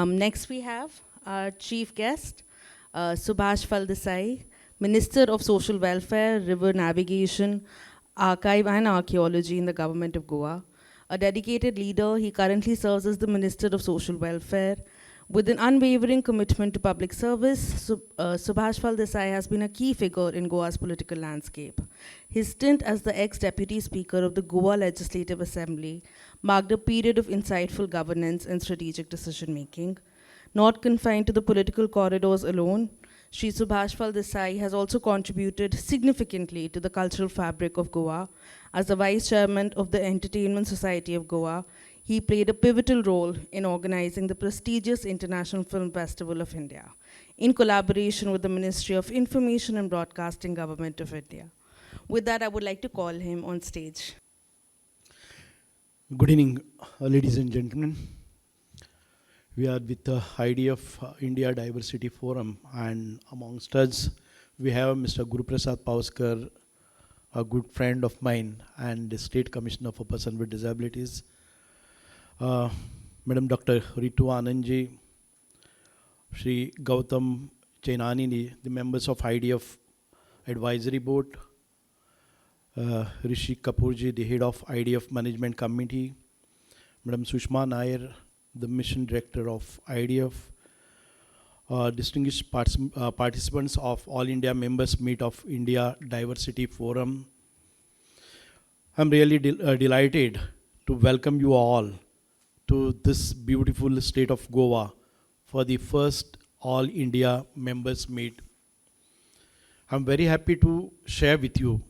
Next we have our chief guest, Subhash Dessai, Minister of Social Welfare, River Navigation, Archive and Archaeology in the Government of Goa. A dedicated leader, he currently serves as the Minister of Social Welfare. With an unwavering commitment to public service, Subhash Dessai has been a key figure in Goa's political landscape. His stint as the ex-deputy speaker of the Goa Legislative Assembly marked a period of insightful governance and strategic decision-making. Not confined to the political corridors alone, Shri Subhash Dessai has also contributed significantly to the cultural fabric of Goa. As the Vice Chairman of the Entertainment Society of Goa, he played a pivotal role in organizing the prestigious International Film Festival of India, in collaboration with the Ministry of Information and Broadcasting, Government of India. With that, I would like to call him on stage. Good evening, ladies and gentlemen. We are with the idea of India Diversity Forum, and amongst us, we have Mr. Guru Prasad Pauskar, a good friend of mine, and the State Commissioner for Persons with Disabilities. Madam Dr. Ritu Anandji, Shri Gautam Chainani, the members of IDF Advisory Board, Rishi Kapoorji, the head of IDF Management Committee, Madam Sushma Nair, the Mission Director of IDF, distinguished participants of All India Members Meet of India Diversity Forum. I'm really delighted to welcome you all to this beautiful state of Goa for the first All India Members Meet. I'm very happy to share with you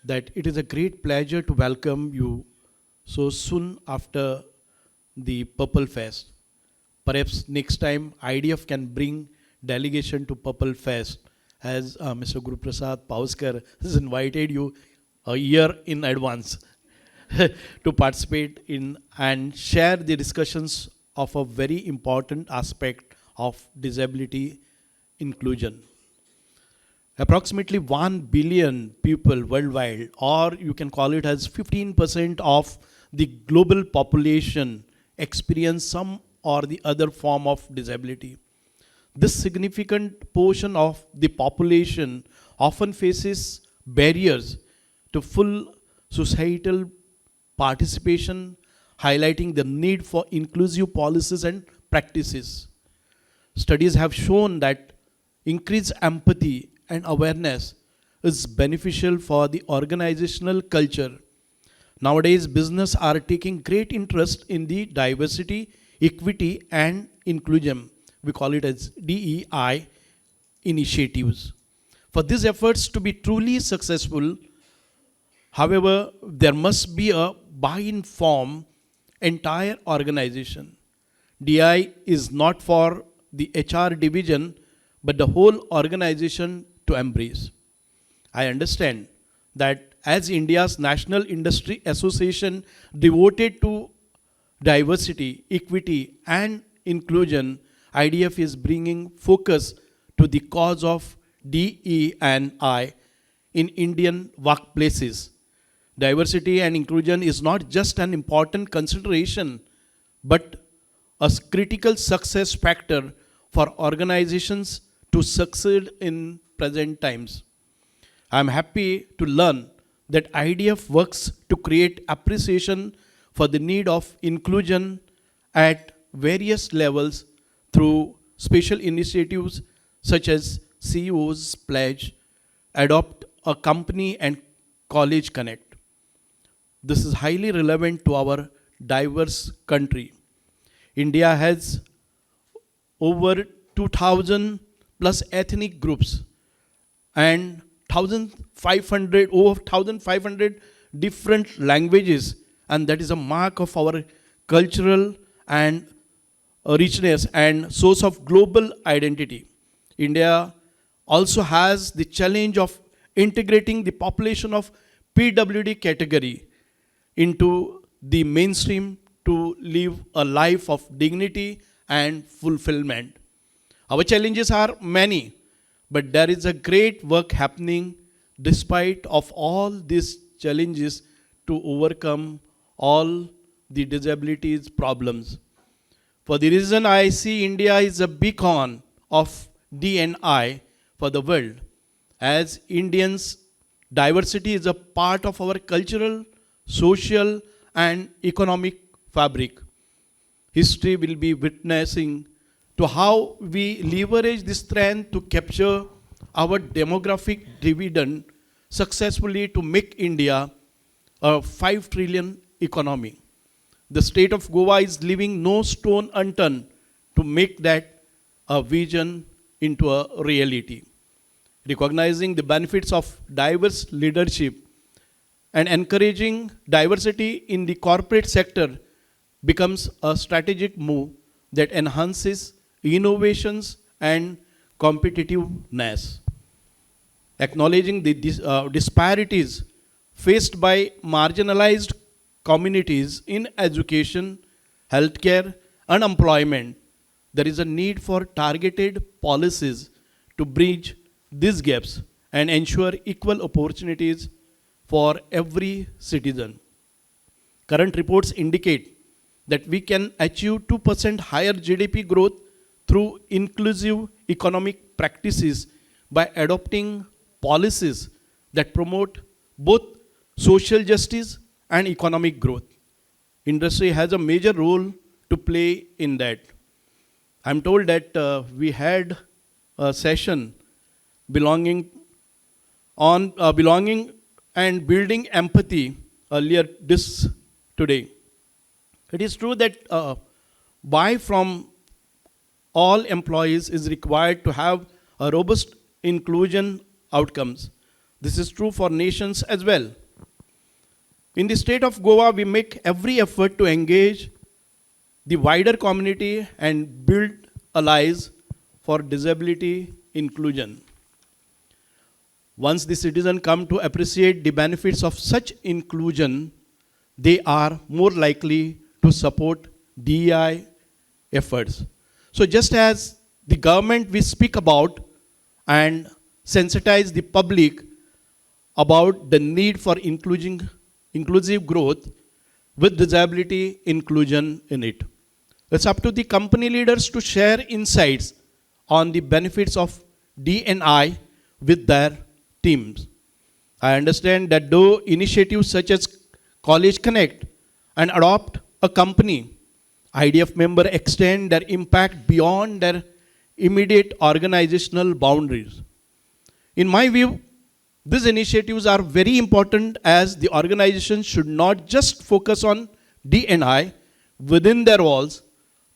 that it is a great pleasure to welcome you so soon after the Purple Fest. Perhaps next time IDF can bring delegation to Purple Fest, as Mr. Guru Prasad Pauskar has invited you a year in advance to participate in and share the discussions of a very important aspect of disability inclusion. Approximately 1 billion people worldwide, or you can call it as 15% of the global population, experience some or the other form of disability. This significant portion of the population often faces barriers to full societal participation, highlighting the need for inclusive policies and practices. Studies have shown that increased empathy and awareness is beneficial for the organizational culture. Nowadays, business are taking great interest in the diversity, equity, and inclusion. We call it as DEI initiatives. For these efforts to be truly successful, however, there must be a buy-in from entire organization. DI is not for the HR division, but the whole organization to embrace. I understand that as India's National Industry Association devoted to diversity, equity, and inclusion, IDF is bringing focus to the cause of DE&I in Indian workplaces. Diversity and inclusion is not just an important consideration, but a critical success factor for organizations to succeed in present times. I am happy to learn that IDF works to create appreciation for the need of inclusion at various levels through special initiatives such as CEO's Pledge, Adopt a Company, and College Connect. This is highly relevant to our diverse country. India has over 2,000 plus ethnic groups and over 1,500 different languages, and that is a mark of our cultural and richness and source of global identity. India also has the challenge of integrating the population of PWD category into the mainstream to live a life of dignity and fulfillment. Our challenges are many, but there is a great work happening despite of all these challenges to overcome all the disabilities problems. For the reason I see India is a beacon of D&I for the world. As Indians, diversity is a part of our cultural, social, and economic fabric. History will be witnessing to how we leverage this strength to capture our demographic dividend successfully to make India a 5 trillion economy. The state of Goa is leaving no stone unturned to make that a vision into a reality. Recognizing the benefits of diverse leadership and encouraging diversity in the corporate sector becomes a strategic move that enhances innovations and competitiveness. Acknowledging the disparities faced by marginalized communities in education, healthcare, and employment, there is a need for targeted policies to bridge these gaps and ensure equal opportunities for every citizen. Current reports indicate that we can achieve 2% higher GDP growth through inclusive economic practices by adopting policies that promote both social justice and economic growth. Industry has a major role to play in that. I'm told that we had a session belonging and building empathy earlier this today. It is true that buy from all employees is required to have a robust inclusion outcomes. This is true for nations as well. In the state of Goa, we make every effort to engage the wider community and build allies for disability inclusion. Once the citizens come to appreciate the benefits of such inclusion, they are more likely to support DEI efforts. So just as the government we speak about and sensitize the public about the need for inclusive growth with disability inclusion in it. It's up to the company leaders to share insights on the benefits of D&I with their teams. I understand that though initiatives such as College Connect and Adopt a Company, IDF members extend their impact beyond their immediate organizational boundaries. In my view, these initiatives are very important as the organization should not just focus on D&I within their walls,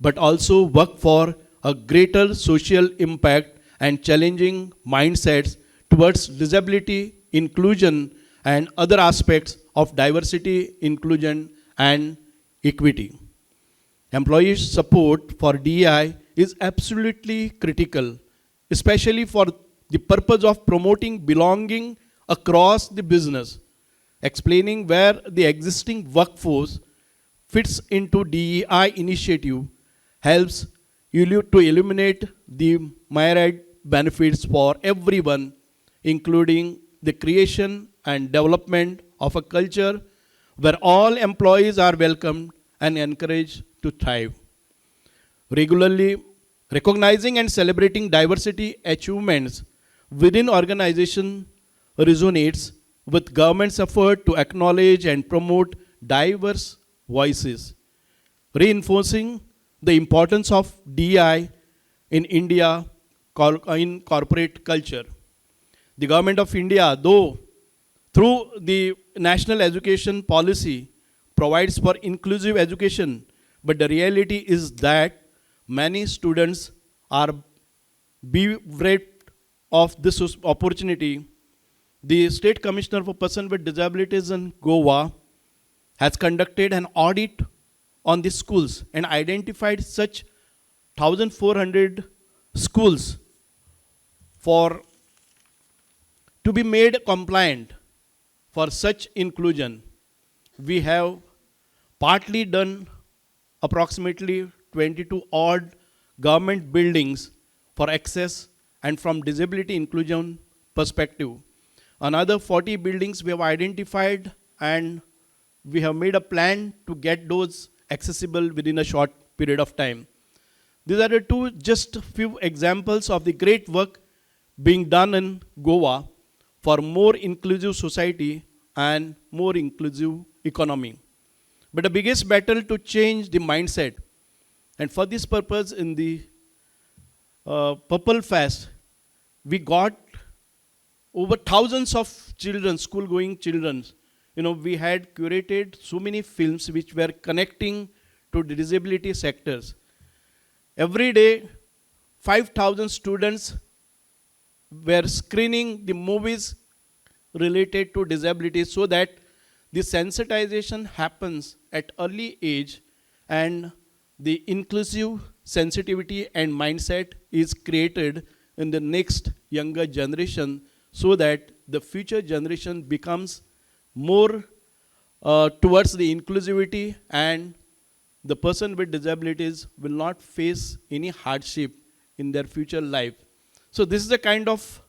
but also work for a greater social impact and challenging mindsets towards disability, inclusion, and other aspects of diversity, inclusion, and equity. Employee support for DEI is absolutely critical, especially for the purpose of promoting belonging across the business, explaining where the existing workforce fits into DEI initiative helps you to eliminate the myriad benefits for everyone, including the creation and development of a culture where all employees are welcomed and encouraged to thrive. Regularly recognizing and celebrating diversity achievements within organization resonates with government's effort to acknowledge and promote diverse voices, reinforcing the importance of DI in India in corporate culture. The government of India, though through the national education policy, provides for inclusive education, but the reality is that many students are bereft of this opportunity. The State Commissioner for Persons with Disabilities in Goa has conducted an audit on the schools and identified such 1,400 schools to be made compliant for such inclusion. We have partly done approximately 22 odd government buildings for access and from disability inclusion perspective. Another 40 buildings we have identified and we have made a plan to get those accessible within a short period of time. These are the two just few examples of the great work being done in Goa for more inclusive society and more inclusive economy. But the biggest battle to change the mindset, and for this purpose in the Purple Fest, we got over thousands of children, school-going children. We had curated so many films which were connecting to the disability sectors. Every day, 5,000 students were screening the movies related to disability so that the sensitization happens at early age and the inclusive sensitivity and mindset is created in the next younger generation so that the future generation becomes more towards the inclusivity and the person with disabilities will not face any hardship in their future life. So this is the kind of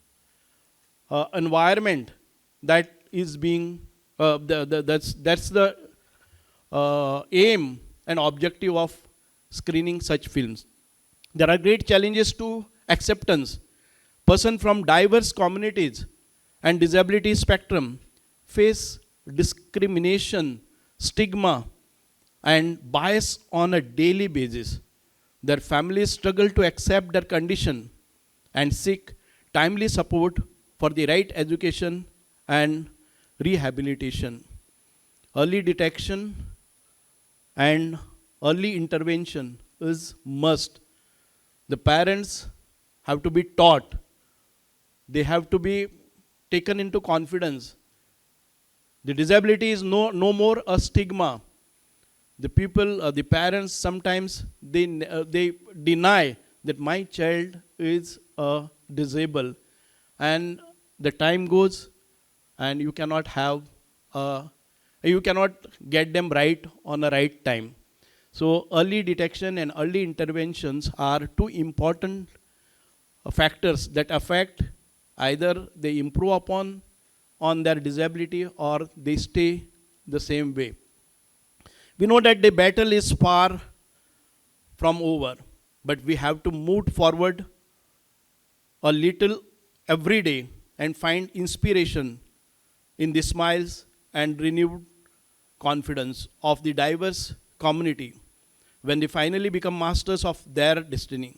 environment that is being, that's the aim and objective of screening such films. There are great challenges to acceptance. Persons from diverse communities and disability spectrum face discrimination, stigma, and bias on a daily basis. Their families struggle to accept their condition and seek timely support for the right education and rehabilitation. Early detection and early intervention is must. The parents have to be taught. They have to be taken into confidence. The disability is no more a stigma. The people, the parents, sometimes they deny that my child is disabled, and the time goes, and you cannot get them right on the right time. So early detection and early interventions are two important factors that affect either they improve upon on their disability or they stay the same way. We know that the battle is far from over, but we have to move forward a little every day and find inspiration in the smiles and renewed confidence of the diverse community when they finally become masters of their destiny.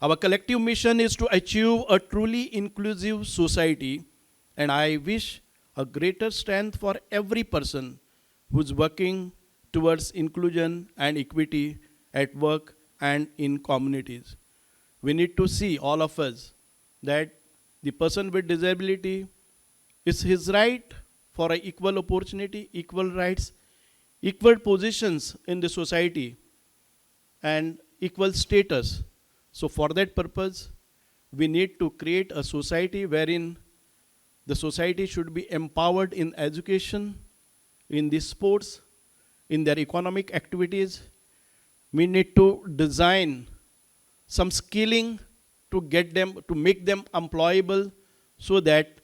Our collective mission is to achieve a truly inclusive society, and I wish a greater strength for every person who's working towards inclusion and equity at work and in communities. We need to see, all of us, that the person with disability is his right for an equal opportunity, equal rights, equal positions in the society, and equal status. So for that purpose, we need to create a society wherein the society should be empowered in education, in the sports, in their economic activities. We need to design some skilling to make them employable so that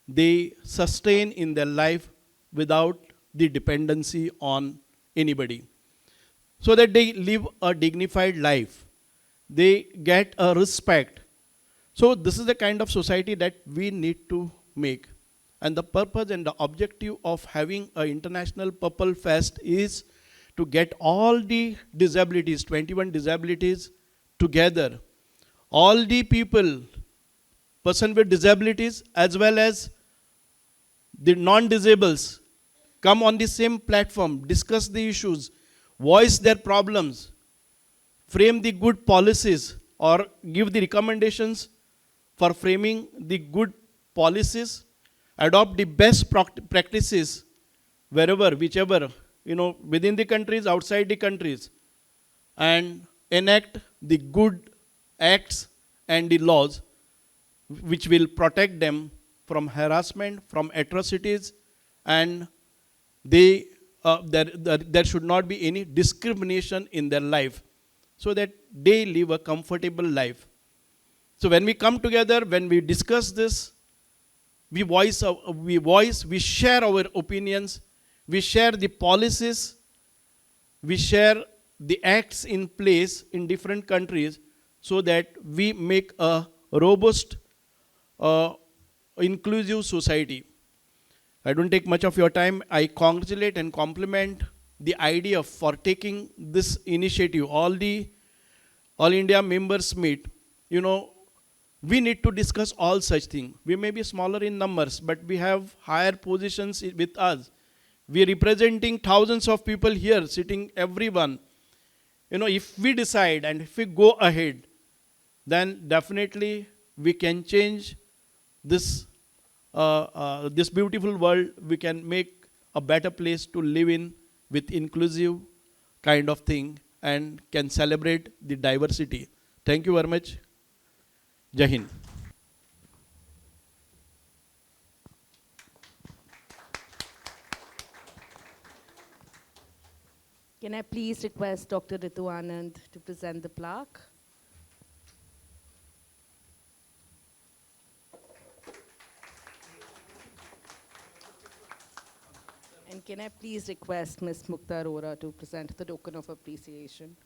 they sustain in their life without the dependency on anybody. So that they live a dignified life. They get a respect. So this is the kind of society that we need to make. And the purpose and the objective of having an International Purple Fest is to get all the disabilities, 21 disabilities together. All the people, person with disabilities as well as the non-disables, come on the same platform, discuss the issues, voice their problems, frame the good policies or give the recommendations for framing the good policies, adopt the best practices wherever, whichever, within the countries, outside the countries, and enact the good acts and the laws which will protect them from harassment, from atrocities, and there should not be any discrimination in their life so that they live a comfortable life. So when we come together, when we discuss this, we share our opinions, we share the policies, we share the acts in place in different countries so that we make a robust, inclusive society. I don't take much of your time. I congratulate and compliment the idea for taking this initiative. All India members meet. We need to discuss all such things. We may be smaller in numbers, but we have higher positions with us. We are representing thousands of people here, sitting everyone. If we decide and if we go ahead, then definitely we can change this beautiful world. We can make a better place to live in with inclusive kind of thing and can celebrate the diversity. Thank you very much. Jai Hind. Can I please request Dr. Ritu Anand to present the plaque? And can I please request Ms. Mukta Arora to present the token of appreciation?